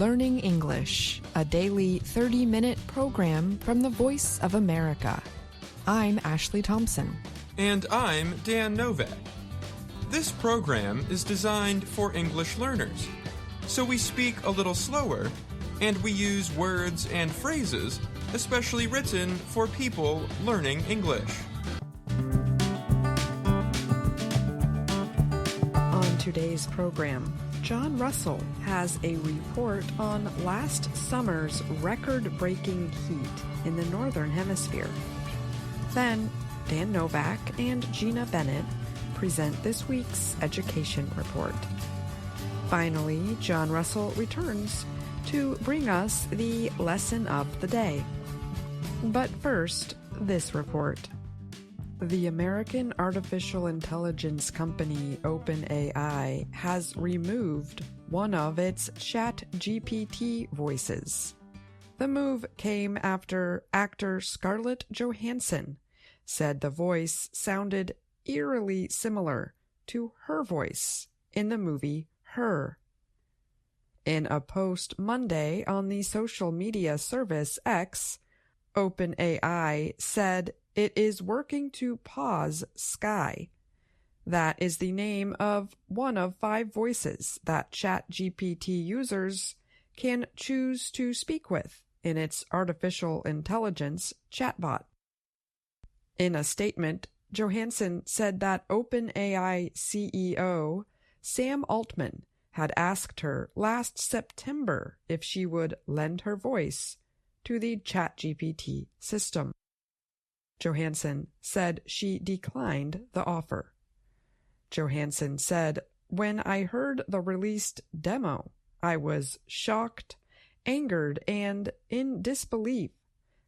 Learning English, a daily 30-minute program from the Voice of America. I'm Ashley Thompson. And I'm Dan Novak. This program is designed for English learners, so we speak a little slower, and we use words and phrases especially written for people learning English. On today's program, John Russell has a report on last summer's record-breaking heat in the Northern Hemisphere. Then, Dan Novak and Gina Bennett present this week's education report. Finally, John Russell returns to bring us the lesson of the day. But first, this report. The American artificial intelligence company OpenAI has removed one of its ChatGPT voices. The move came after actor Scarlett Johansson said the voice sounded eerily similar to her voice in the movie Her. In a post Monday on the social media service X, OpenAI said it is working to pause Sky. That is the name of one of 5 voices that ChatGPT users can choose to speak with in its artificial intelligence chatbot. In a statement, Johansson said that OpenAI CEO Sam Altman had asked her last September if she would lend her voice to the ChatGPT system. Johansson said she declined the offer. Johansson said, "When I heard the released demo, I was shocked, angered, and in disbelief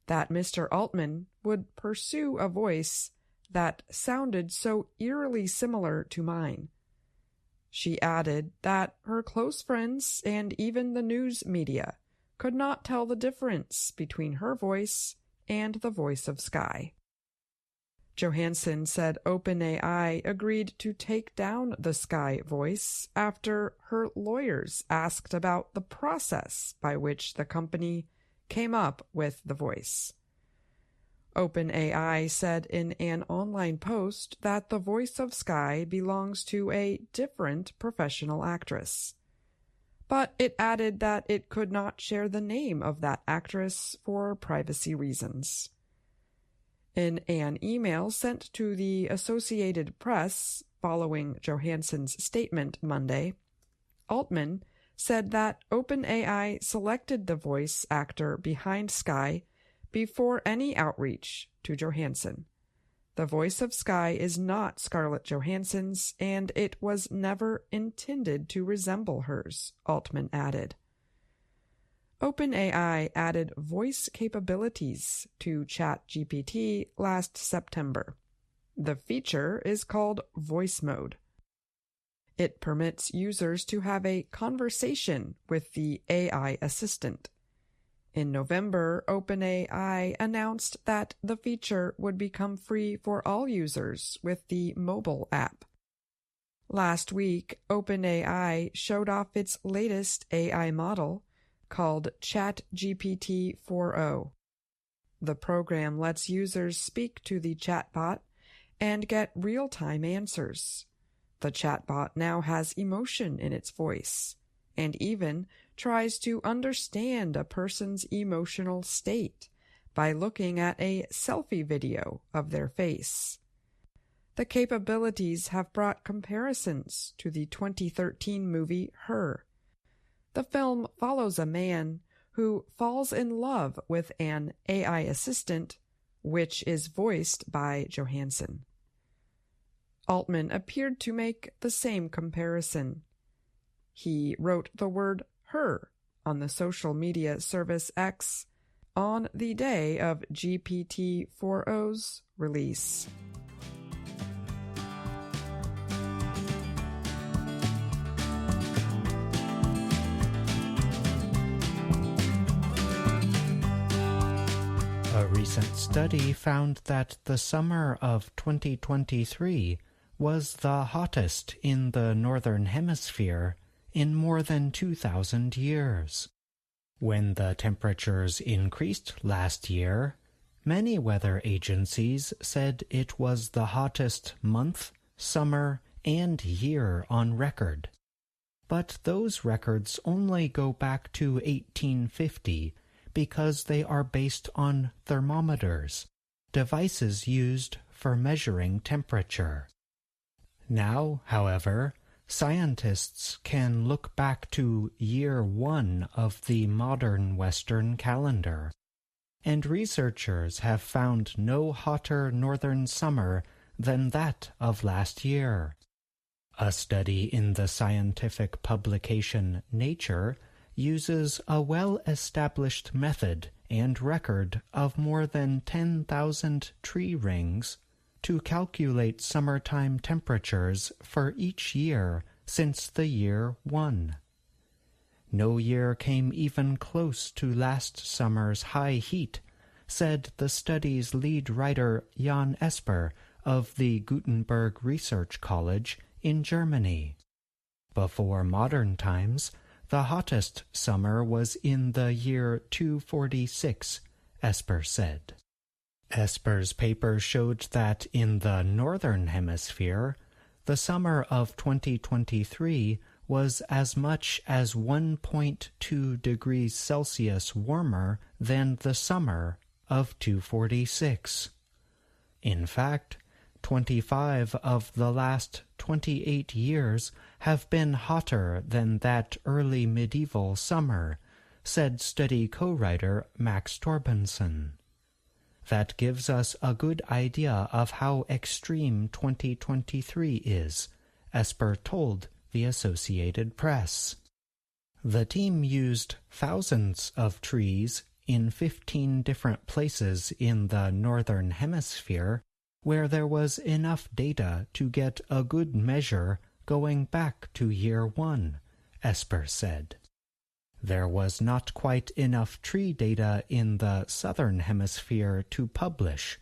that Mr. Altman would pursue a voice that sounded so eerily similar to mine." She added that her close friends and even the news media could not tell the difference between her voice and the voice of Sky. Johansson said OpenAI agreed to take down the Sky voice after her lawyers asked about the process by which the company came up with the voice. OpenAI said in an online post that the voice of Sky belongs to a different professional actress. But it added that it could not share the name of that actress for privacy reasons. In an email sent to the Associated Press following Johansson's statement Monday, Altman said that OpenAI selected the voice actor behind Sky before any outreach to Johansson. The voice of Sky is not Scarlett Johansson's, and it was never intended to resemble hers, Altman added. OpenAI added voice capabilities to ChatGPT last September. The feature is called Voice Mode. It permits users to have a conversation with the AI assistant. In November, OpenAI announced that the feature would become free for all users with the mobile app. Last week, OpenAI showed off its latest AI model, called ChatGPT 4.0. The program lets users speak to the chatbot and get real-time answers. The chatbot now has emotion in its voice and even tries to understand a person's emotional state by looking at a selfie video of their face. The capabilities have brought comparisons to the 2013 movie Her. The film follows a man who falls in love with an AI assistant, which is voiced by Johansson. Altman appeared to make the same comparison. He wrote the word her on the social media service X on the day of GPT 4.0's release. A recent study found that the summer of 2023 was the hottest in the Northern Hemisphere in more than 2,000 years. When the temperatures increased last year, many weather agencies said it was the hottest month, summer, and year on record. But those records only go back to 1850 because they are based on thermometers, devices used for measuring temperature. Now, however, scientists can look back to year 1 of the modern Western calendar, and researchers have found no hotter northern summer than that of last year. A study in the scientific publication Nature uses a well-established method and record of more than 10,000 tree rings to calculate summertime temperatures for each year since the year 1. No year came even close to last summer's high heat, said the study's lead writer Jan Esper of the Gutenberg Research College in Germany. Before modern times, the hottest summer was in the year 246, Esper said. Esper's paper showed that in the Northern Hemisphere, the summer of 2023 was as much as 1.2 degrees Celsius warmer than the summer of 246. In fact, 25 of the last 28 years have been hotter than that early medieval summer, said study co-writer Max Torbenson. That gives us a good idea of how extreme 2023 is, Esper told the Associated Press. The team used thousands of trees in 15 different places in the Northern Hemisphere where there was enough data to get a good measure going back to year 1, Esper said. There was not quite enough tree data in the Southern Hemisphere to publish,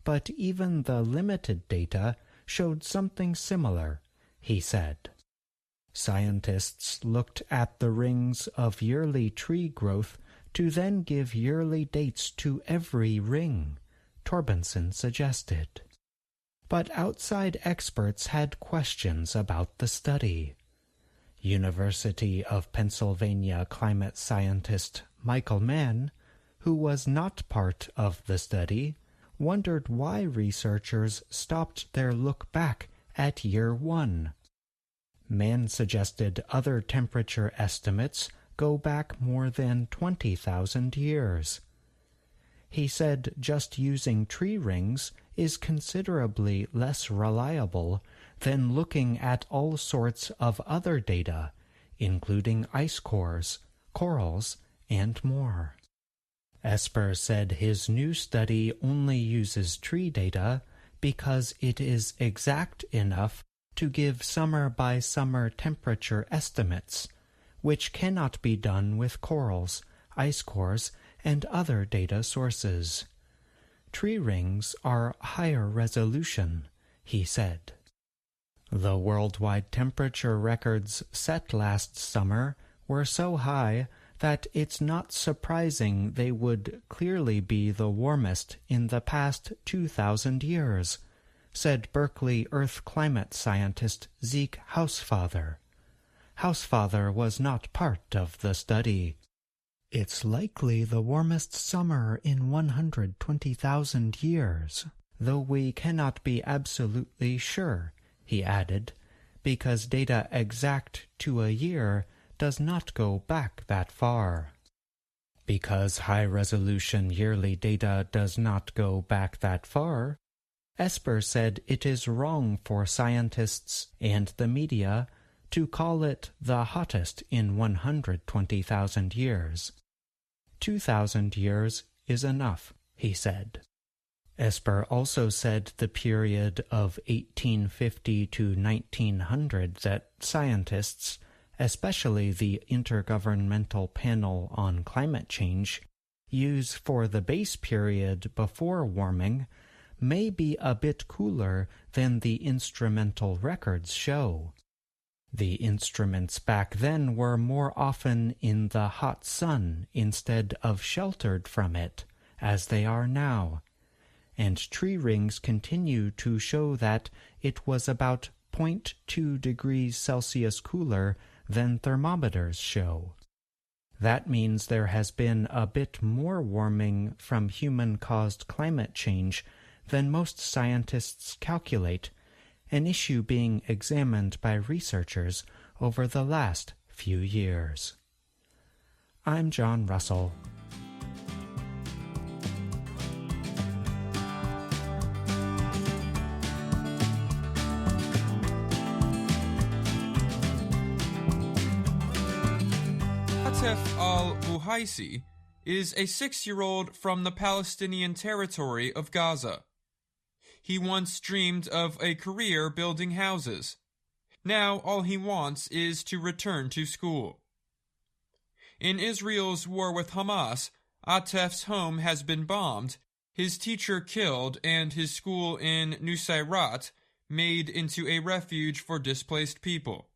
but even the limited data showed something similar, he said. Scientists looked at the rings of yearly tree growth to then give yearly dates to every ring, Torbenson suggested. But outside experts had questions about the study. University of Pennsylvania climate scientist Michael Mann, who was not part of the study, wondered why researchers stopped their look back at year 1. Mann suggested other temperature estimates go back more than 20,000 years. He said just using tree rings is considerably less reliable than looking at all sorts of other data, including ice cores, corals, and more. Esper said his new study only uses tree data because it is exact enough to give summer-by-summer temperature estimates, which cannot be done with corals, ice cores, and other data sources. Tree rings are higher resolution, he said. The worldwide temperature records set last summer were so high that it's not surprising they would clearly be the warmest in the past 2,000 years, said Berkeley Earth climate scientist Zeke Hausfather. Hausfather was not part of the study. It's likely the warmest summer in 120,000 years, though we cannot be absolutely sure, he added, because data exact to a year does not go back that far. Because high-resolution yearly data does not go back that far, Esper said it is wrong for scientists and the media to call it the hottest in 120,000 years. 2,000 years is enough, he said. Esper also said the period of 1850 to 1900 that scientists, especially the Intergovernmental Panel on Climate Change, use for the base period before warming may be a bit cooler than the instrumental records show. The instruments back then were more often in the hot sun instead of sheltered from it, as they are now, and tree rings continue to show that it was about 0.2 degrees Celsius cooler than thermometers show. That means there has been a bit more warming from human-caused climate change than most scientists calculate, an issue being examined by researchers over the last few years. I'm John Russell. Atef al-Buhaisi is a 6-year-old from the Palestinian territory of Gaza. He once dreamed of a career building houses. Now all he wants is to return to school. In Israel's war with Hamas, Atef's home has been bombed, his teacher killed, and his school in Nusayrat made into a refuge for displaced people.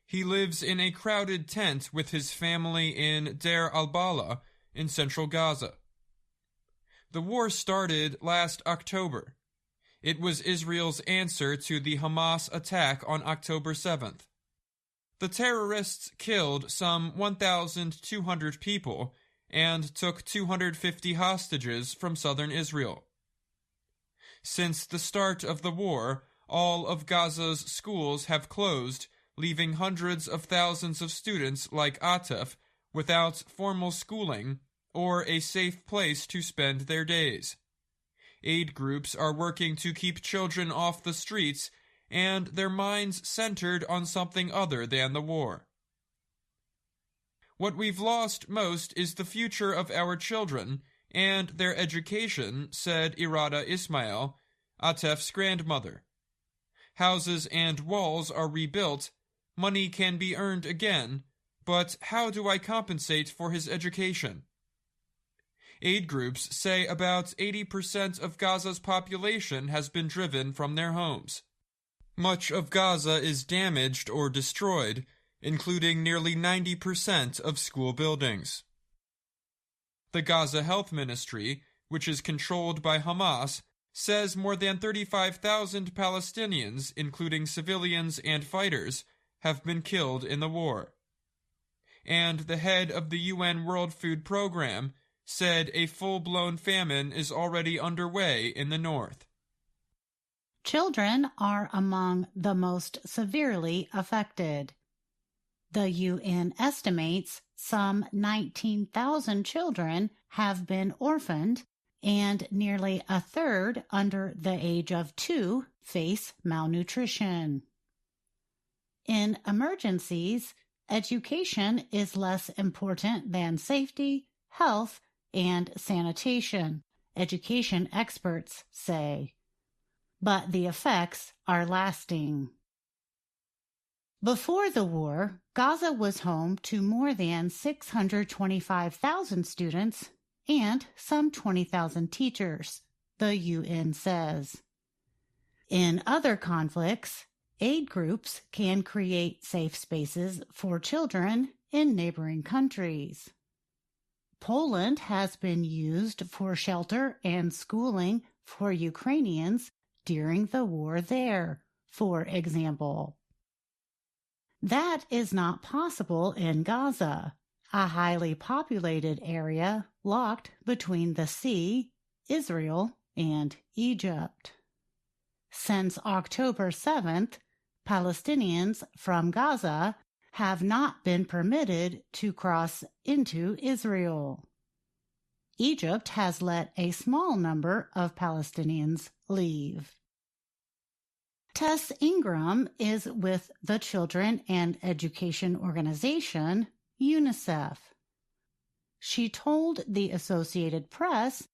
He lives in a crowded tent with his family in Deir al-Bala in central Gaza. The war started last October. It was Israel's answer to the Hamas attack on October 7th. The terrorists killed some 1,200 people and took 250 hostages from southern Israel. Since the start of the war, all of Gaza's schools have closed, leaving hundreds of thousands of students like Atef without formal schooling or a safe place to spend their days. Aid groups are working to keep children off the streets and their minds centered on something other than the war. What we've lost most is the future of our children and their education, said Irada Ismail, Atef's grandmother. Houses and walls are rebuilt, money can be earned again, but how do I compensate for his education? Aid groups say about 80% of Gaza's population has been driven from their homes. Much of Gaza is damaged or destroyed, including nearly 90% of school buildings. The Gaza Health Ministry, which is controlled by Hamas, says more than 35,000 Palestinians, including civilians and fighters, have been killed in the war. And the head of the UN World Food Program said a full-blown famine is already underway in the north. Children are among the most severely affected. The UN estimates some 19,000 children have been orphaned, and nearly a third under the age of 2 face malnutrition. In emergencies, education is less important than safety, health, and sanitation, education experts say. But the effects are lasting. Before the war, Gaza was home to more than 625,000 students and some 20,000 teachers, the UN says. In other conflicts, aid groups can create safe spaces for children in neighboring countries. Poland has been used for shelter and schooling for Ukrainians during the war there, for example. That is not possible in Gaza, a highly populated area locked between the sea, Israel, and Egypt. Since October 7th, Palestinians from Gaza have not been permitted to cross into Israel. Egypt has let a small number of Palestinians leave. Tess Ingram is with the children and education organization UNICEF. She told the Associated Press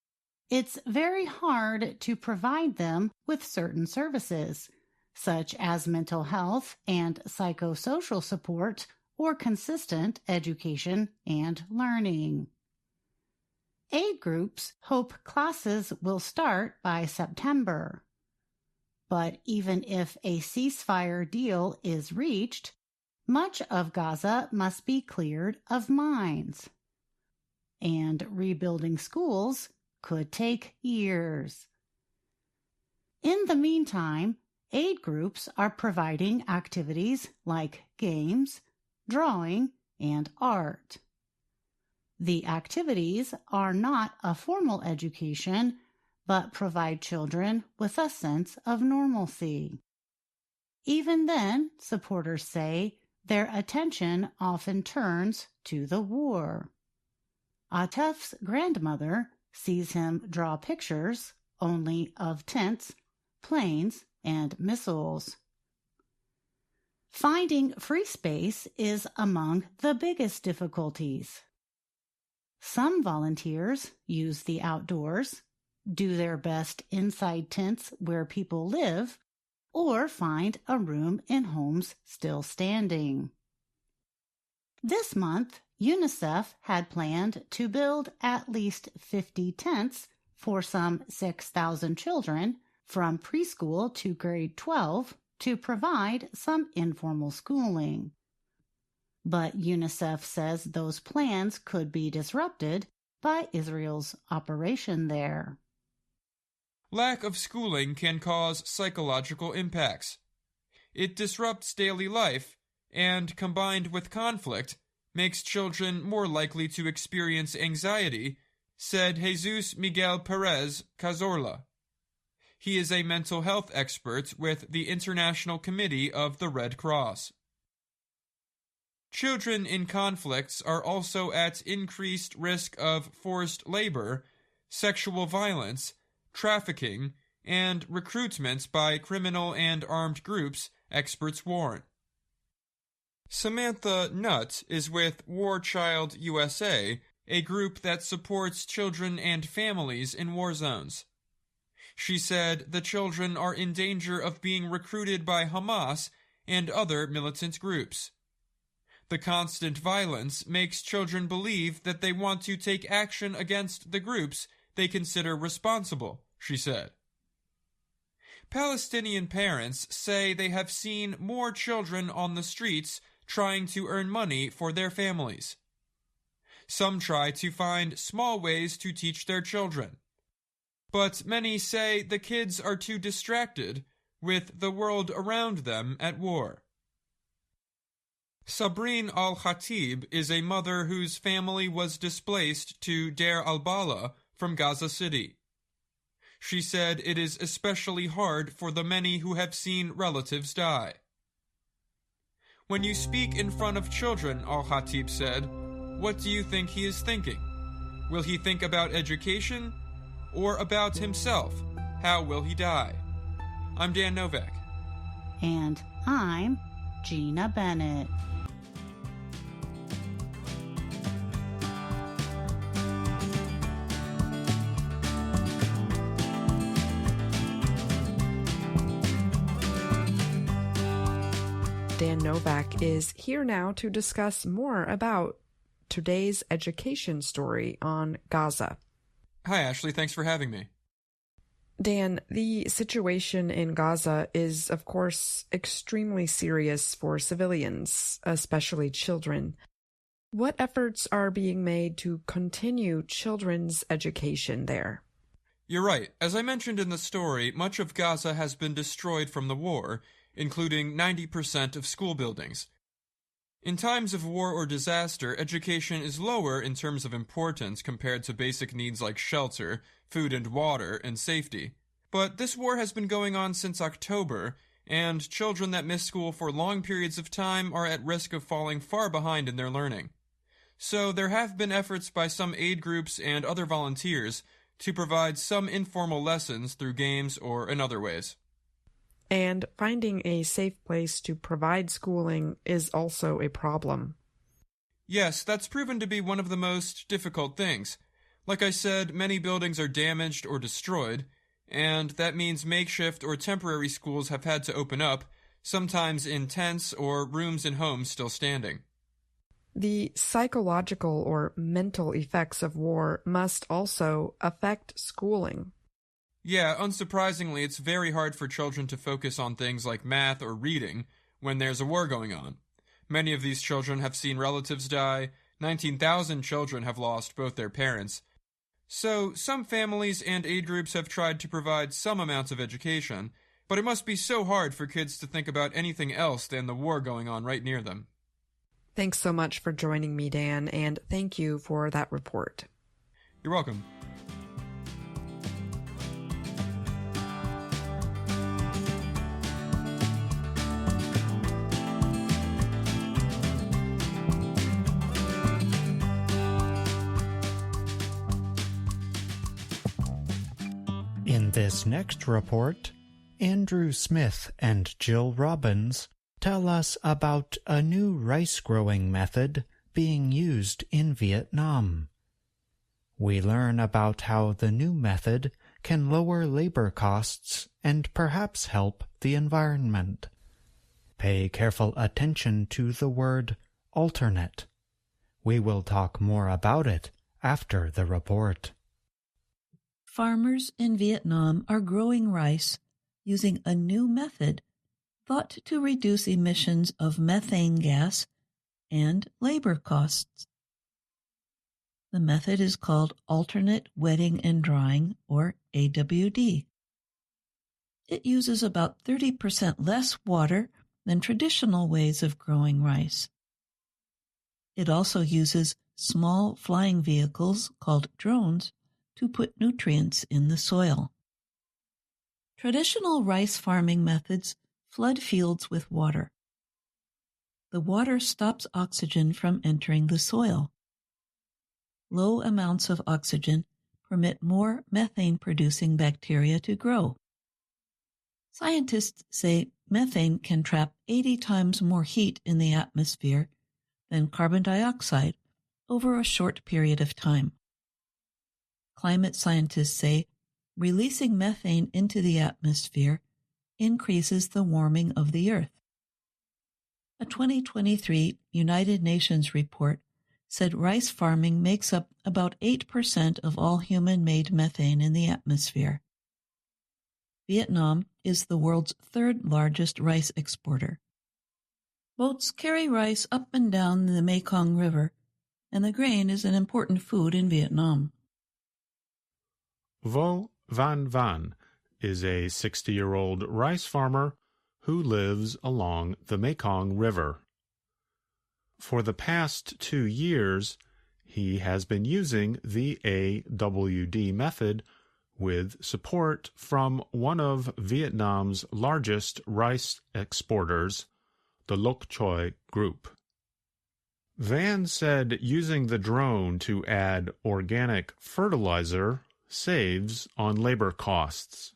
it's very hard to provide them with certain services, such as mental health and psychosocial support or consistent education and learning. Aid groups hope classes will start by September. But even if a ceasefire deal is reached, much of Gaza must be cleared of mines. And rebuilding schools could take years. In the meantime, aid groups are providing activities like games, drawing, and art. The activities are not a formal education, but provide children with a sense of normalcy. Even then, supporters say, their attention often turns to the war. Atef's grandmother sees him draw pictures only of tents, planes, and missiles. Finding free space is among the biggest difficulties. Some volunteers use the outdoors, do their best inside tents where people live, or find a room in homes still standing. This month, UNICEF had planned to build at least 50 tents for some 6,000 children from preschool to grade 12 to provide some informal schooling. But UNICEF says those plans could be disrupted by Israel's operation there. Lack of schooling can cause psychological impacts. It disrupts daily life and, combined with conflict, makes children more likely to experience anxiety, said Jesus Miguel Perez Cazorla. He is a mental health expert with the International Committee of the Red Cross. Children in conflicts are also at increased risk of forced labor, sexual violence, trafficking, and recruitment by criminal and armed groups, experts warn. Samantha Nutt is with War Child USA, a group that supports children and families in war zones. She said the children are in danger of being recruited by Hamas and other militant groups. The constant violence makes children believe that they want to take action against the groups they consider responsible, she said. Palestinian parents say they have seen more children on the streets trying to earn money for their families. Some try to find small ways to teach their children. But many say the kids are too distracted with the world around them at war. Sabrine Al-Khatib is a mother whose family was displaced to Deir al-Bala from Gaza City. She said it is especially hard for the many who have seen relatives die. When you speak in front of children, Al-Khatib said, what do you think he is thinking? Will he think about education or about himself? How will he die? I'm Dan Novak. And I'm Gina Bennett. Dan Novak is here now to discuss more about today's education story on Gaza. Hi, Ashley. Thanks for having me. Dan, the situation in Gaza is, of course, extremely serious for civilians, especially children. What efforts are being made to continue children's education there? You're right. As I mentioned in the story, much of Gaza has been destroyed from the war, including 90% of school buildings. In times of war or disaster, education is lower in terms of importance compared to basic needs like shelter, food and water, and safety. But this war has been going on since October, and children that miss school for long periods of time are at risk of falling far behind in their learning. So there have been efforts by some aid groups and other volunteers to provide some informal lessons through games or in other ways. And finding a safe place to provide schooling is also a problem. Yes, that's proven to be one of the most difficult things. Like I said, many buildings are damaged or destroyed, and that means makeshift or temporary schools have had to open up, sometimes in tents or rooms in homes still standing. The psychological or mental effects of war must also affect schooling. Yeah, unsurprisingly, it's very hard for children to focus on things like math or reading when there's a war going on. Many of these children have seen relatives die. 19,000 children have lost both their parents. So, some families and aid groups have tried to provide some amounts of education, but it must be so hard for kids to think about anything else than the war going on right near them. Thanks so much for joining me, Dan, and thank you for that report. You're welcome. In this next report, Andrew Smith and Jill Robbins tell us about a new rice-growing method being used in Vietnam. We learn about how the new method can lower labor costs and perhaps help the environment. Pay careful attention to the word alternate. We will talk more about it after the report. Farmers in Vietnam are growing rice using a new method thought to reduce emissions of methane gas and labor costs. The method is called alternate wetting and drying, or AWD. It uses about 30% less water than traditional ways of growing rice. It also uses small flying vehicles called drones to put nutrients in the soil. Traditional rice farming methods flood fields with water. The water stops oxygen from entering the soil. Low amounts of oxygen permit more methane-producing bacteria to grow. Scientists say methane can trap 80 times more heat in the atmosphere than carbon dioxide over a short period of time. Climate scientists say releasing methane into the atmosphere increases the warming of the Earth. A 2023 United Nations report said rice farming makes up about 8% of all human-made methane in the atmosphere. Vietnam is the world's third largest rice exporter. Boats carry rice up and down the Mekong River, and the grain is an important food in Vietnam. Vo Van Van is a 60-year-old rice farmer who lives along the Mekong River. For the past 2 years, he has been using the AWD method with support from one of Vietnam's largest rice exporters, the Loc Choi Group. Van said using the drone to add organic fertilizer saves on labor costs.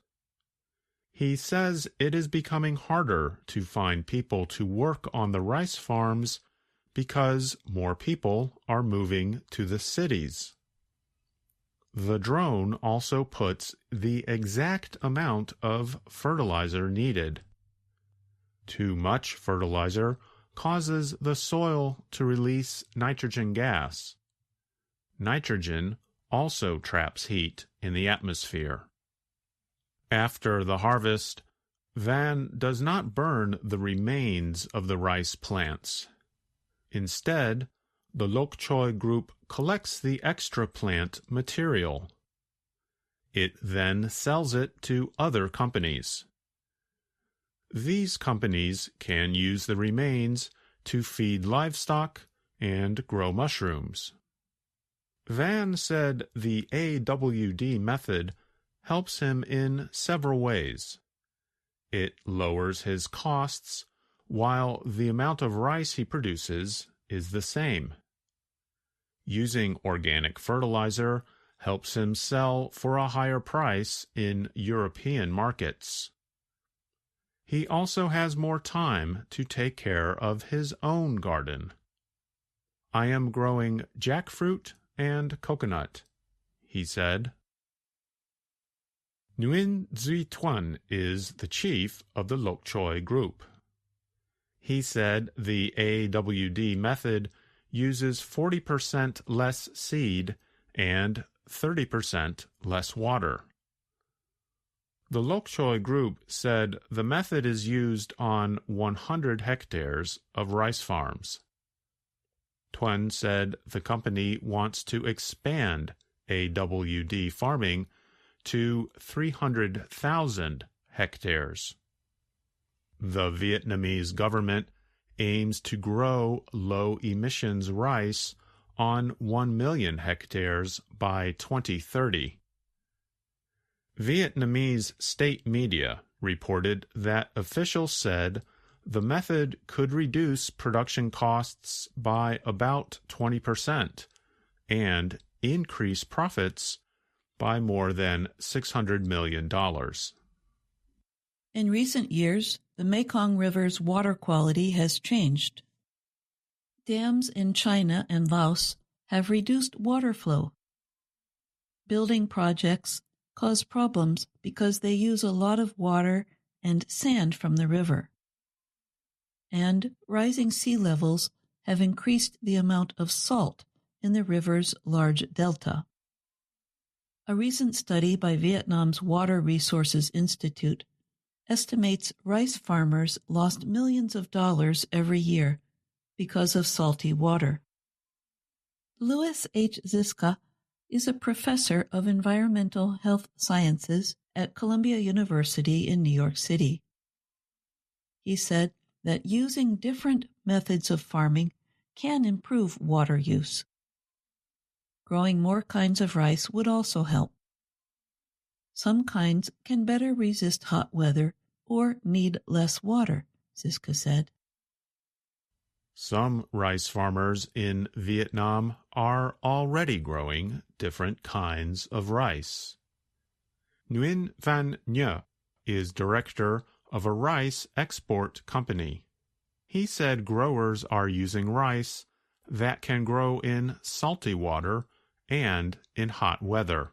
He says it is becoming harder to find people to work on the rice farms because more people are moving to the cities. The drone also puts the exact amount of fertilizer needed. Too much fertilizer causes the soil to release nitrogen gas. Nitrogen also traps heat in the atmosphere. After the harvest, Van does not burn the remains of the rice plants. Instead, the Loc Choi Group collects the extra plant material. It then sells it to other companies. These companies can use the remains to feed livestock and grow mushrooms. Van said the AWD method helps him in several ways. It lowers his costs, while the amount of rice he produces is the same. Using organic fertilizer helps him sell for a higher price in European markets. He also has more time to take care of his own garden. I am growing jackfruit and coconut, he said. Nguyen Duy Tuan is the chief of the Loc Choi Group. He said the AWD method uses 40% less seed and 30% less water. The Lokchoy group said the method is used on 100 hectares of rice farms. Tuan said the company wants to expand AWD farming to 300,000 hectares. The Vietnamese government aims to grow low-emissions rice on 1 million hectares by 2030. Vietnamese state media reported that officials said the method could reduce production costs by about 20% and increase profits by more than $600 million. In recent years, the Mekong River's water quality has changed. Dams in China and Laos have reduced water flow. Building projects cause problems because they use a lot of water and sand from the river. And rising sea levels have increased the amount of salt in the river's large delta. A recent study by Vietnam's Water Resources Institute estimates rice farmers lost millions of dollars every year because of salty water. Louis H. Ziska is a professor of environmental health sciences at Columbia University in New York City. He said that using different methods of farming can improve water use. Growing more kinds of rice would also help. Some kinds can better resist hot weather or need less water, Ziska said. Some rice farmers in Vietnam are already growing different kinds of rice. Nguyen Van Nye is director of a rice export company. He said growers are using rice that can grow in salty water and in hot weather.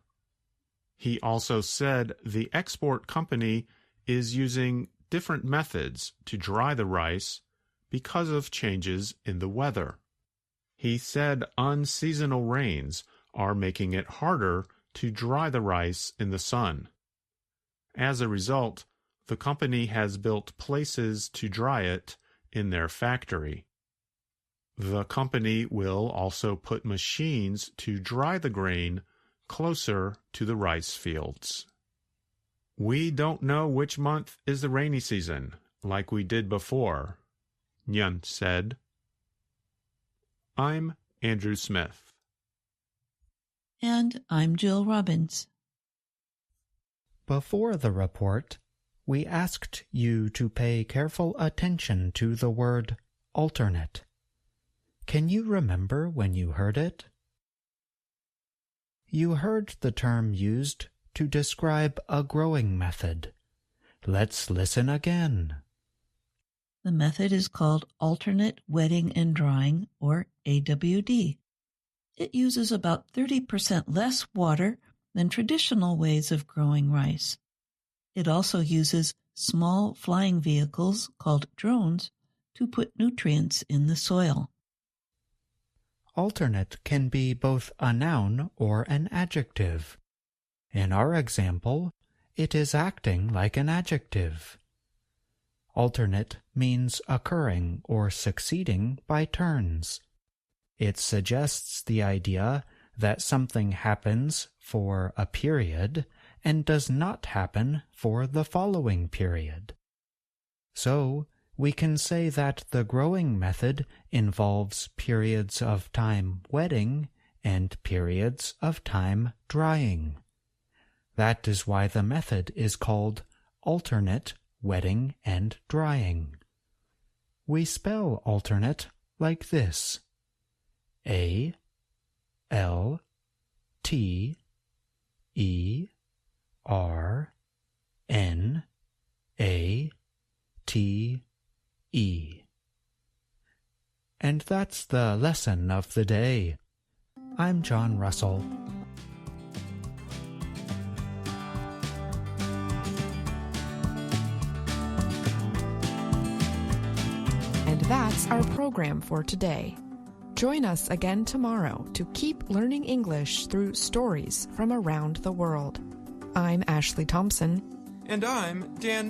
He also said the export company is using different methods to dry the rice because of changes in the weather. He said unseasonal rains are making it harder to dry the rice in the sun. As a result, the company has built places to dry it in their factory. The company will also put machines to dry the grain closer to the rice fields. We don't know which month is the rainy season, like we did before, Nguyen said. I'm Andrew Smith. And I'm Jill Robbins. Before the report, we asked you to pay careful attention to the word alternate. Can you remember when you heard it? You heard the term used to describe a growing method. Let's listen again. The method is called alternate wetting and drying, or AWD. It uses about 30% less water than traditional ways of growing rice. It also uses small flying vehicles called drones to put nutrients in the soil. Alternate can be both a noun or an adjective. In our example, it is acting like an adjective. Alternate means occurring or succeeding by turns. It suggests the idea that something happens for a period and does not happen for the following period. So, we can say that the growing method involves periods of time wetting and periods of time drying. That is why the method is called alternate wetting and drying. We spell alternate like this: A-L-T-E-R-N-A-T-E. And that's the lesson of the day. I'm John Russell. And that's our program for today. Join us again tomorrow to keep learning English through stories from around the world. I'm Ashley Thompson. And I'm Dan